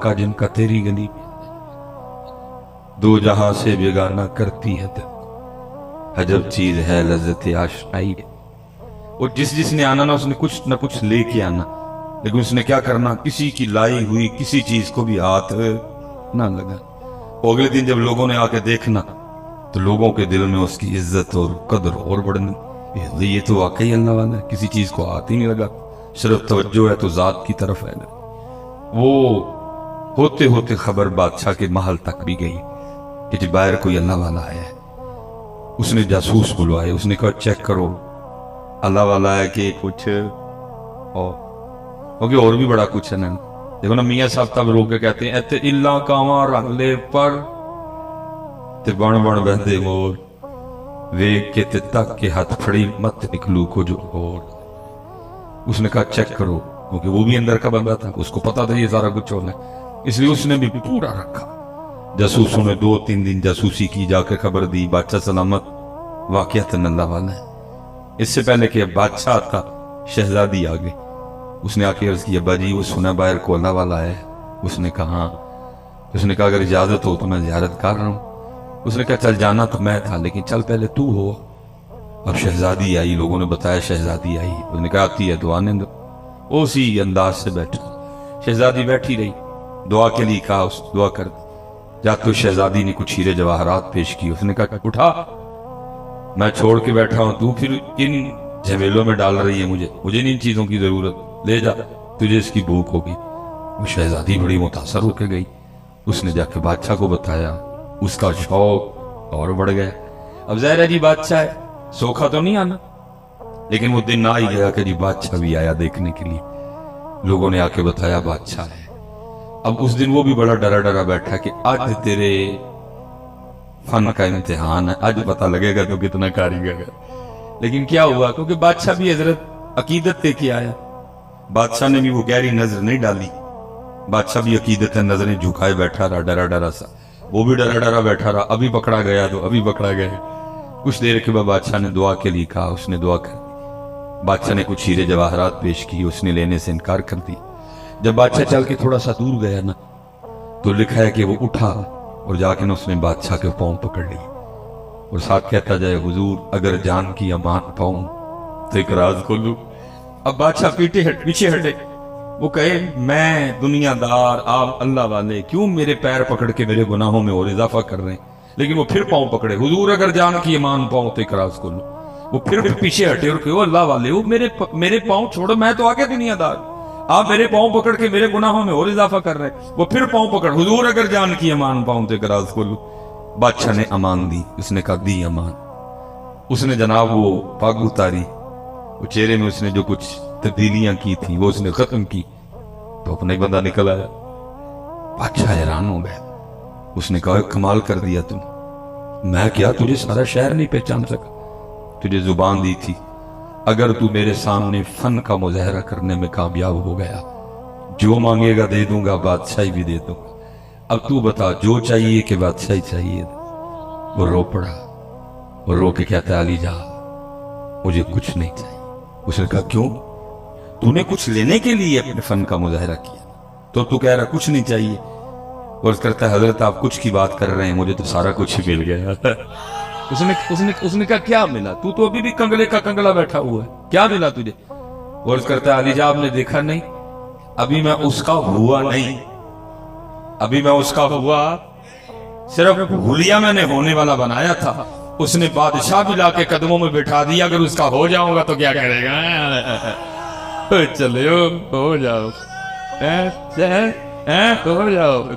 کا جن کا تیری گلی دو جہاں سے بیگانہ کرتی ہے دل، عجب چیز ہے لذت آشنائی۔ اور جس نے آنا نا اس نے کچھ نہ کچھ لے کے آنا، لیکن اس نے کیا کرنا، کسی کی لائی ہوئی کسی چیز کو بھی ہاتھ نہ لگا۔ اگلے دن جب لوگوں نے آ کے دیکھنا تو لوگوں کے دل میں اس کی عزت اور قدر اور بڑھنی، یہ تو واقعی اللہ والا ہے، کسی چیز کو ہاتھ ہی نہیں لگا، صرف توجہ ہے تو ذات کی طرف ہے۔ وہ ہوتے ہوتے خبر بادشاہ کے محل تک بھی گئی کہ جی باہر کوئی اللہ والا ہے۔ اس نے جاسوس بلوائے، اس نے کہا چیک کرو اللہ والا ہے کہ کچھ اور، کیونکہ اور بھی بڑا کچھ ہے نا۔ دیکھو نا میاں صاحب تب رو کے کہتے ہیں ایتے اللہ کاواں رنگ لے پر تے بن بن بہدے مور، ویگ کے تے تک کے ہاتھ پھڑی مت نکلو کو جو اور۔ اس نے کہا چیک کرو، کیونکہ وہ بھی اندر کا بندہ تھا، اس کو پتا تھا یہ سارا کچھ ہونا ہے، اس لیے اس نے بھی پورا رکھا۔ جاسوسوں نے 2-3 دن جاسوسی کی، جا کے خبر دی بادشاہ سلامت، واقعتاً اللہ والا ہے۔ اس سے پہلے کہ بادشاہ تھا شہزادی آ گئی، اس نے آ کے عرض کی ابا جی وہ سنا باہر کو اللہ والا ہے۔ اس نے کہا ہاں۔ اس نے کہا اگر اجازت ہو تو میں زیارت کر رہا ہوں۔ اس نے کہا چل جانا تو میں تھا لیکن چل پہلے تو ہو۔ اب شہزادی آئی، لوگوں نے بتایا شہزادی آئی، اس نے کہا آتی ہے تو آنے دو۔ اسی انداز سے بیٹھا شہزادی بیٹھی رہی، دعا کے لیے کہا اس دعا کر دی۔ جب تو شہزادی نے کچھ ہیرے جواہرات پیش کی، اس نے کہا اٹھا، میں چھوڑ کے بیٹھا ہوں، تو پھر ان جھمیلوں میں ڈال رہی ہے، مجھے نہیں ان چیزوں کی ضرورت، لے جا، تجھے اس کی بھوک ہوگی۔ وہ شہزادی بڑی متاثر ہو کے گئی، اس نے جا کے بادشاہ کو بتایا، اس کا شوق اور بڑھ گیا۔ اب ظاہر ہے جی بادشاہ ہے، سوکھا تو نہیں آنا، لیکن وہ دن آ ہی گیا کہ جی بادشاہ بھی آیا دیکھنے کے لیے۔ لوگوں نے آ کے بتایا بادشاہ ہے۔ اب اس دن وہ بھی بڑا ڈرا ڈرا بیٹھا کہ آج تیرے فن کا امتحان ہے، آج پتہ لگے گا تو کتنا کاریگر ہے۔ لیکن کیا ہوا، کیونکہ بادشاہ بھی حضرت عقیدت لے کے آیا، بادشاہ نے بھی وہ گہری نظر نہیں ڈالی، بادشاہ بھی عقیدت نظریں جھکائے بیٹھا رہا، ڈرا ڈرا سا، وہ بھی ڈرا ڈرا بیٹھا رہا، ابھی پکڑا گیا تو ابھی پکڑا گیا۔ کچھ دیر کے بعد بادشاہ نے دعا کے لیے کہا، اس نے دعا کر دی۔ بادشاہ نے کچھ ہیرے جواہرات پیش کی، اس نے لینے سے انکار کر دی۔ جب بادشاہ چل کے تھوڑا سا دور گیا نا تو لکھا ہے کہ وہ اٹھا اور جا کے اس نے بادشاہ کے پاؤں پکڑ لی اور ساتھ کہتا جائے حضور اگر جان کی امان پاؤں تو ایک راز کھولوں۔ اب بادشاہ پیچھے ہٹے، وہ کہے میں دنیا دار، آپ اللہ والے، کیوں میرے پیر پکڑ کے میرے گناہوں میں اور اضافہ کر رہے ہیں؟ لیکن وہ پھر پاؤں پکڑے، حضور اگر جان کی امان پاؤں تو ایک راز کھولوں۔ وہ پھر پیچھے ہٹے اور کہے اللہ والے، وہ میرے پاؤں چھوڑو، میں تو آگے دنیا دار، آپ میرے پاؤں پکڑ کے میرے گناہوں میں اور اضافہ کر رہے ہیں۔ وہ پھر پاؤں پکڑ، حضور اگر جان کی امان پاؤں تو ایک راز کھولوں۔ بادشاہ نے امان دی، اس نے کہا دی امان۔ اس نے جناب وہ پگ اتاری، وہ چہرے میں اس نے جو کچھ تبدیلیاں کی تھی وہ اس نے ختم کی، تو اپنا ہی بندہ نکل آیا۔ بادشاہ حیران ہو گیا، اس نے کہا کمال کر دیا تم، میں کیا تجھے سارا شہر نہیں پہچان سکا، تجھے زبان دی تھی، اگر تو میرے سامنے فن کا مظاہرہ کرنے میں کامیاب ہو گیا، جو مانگے گا دے دوں گا، بادشاہی بھی دے دوں گا، اب تو بتا جو چاہیے کہ بادشاہی چاہیے۔ وہ رو پڑا، وہ رو کے کہتا ہے علی جا مجھے کچھ نہیں چاہیے۔ اس نے کہا کیوں؟ تو نے کچھ لینے کے لیے اپنے فن کا مظاہرہ کیا تو کہہ رہا کچھ نہیں چاہیے؟ اور کہتا ہے حضرت آپ کچھ کی بات کر رہے ہیں، مجھے تو سارا کچھ ہی مل گیا۔ اس نے کہا کیا ملا؟ تو ابھی بھی کنگلے کا کنگلا بیٹھا ہوا ہے، کیا ملا تجھے؟ اور کرتا ہے علی جا آپ نے دیکھا نہیں، ابھی میں اس کا ہوا نہیں، ابھی میں اس کا ہوا صرف حلیہ میں نے ہونے والا بنایا تھا، اس نے بادشاہ بھی لا کے قدموں میں بٹھا دیا، اگر اس کا ہو جاؤں گا تو کیا کرے گا؟ چلے ہو جاؤ، ہو جاؤ۔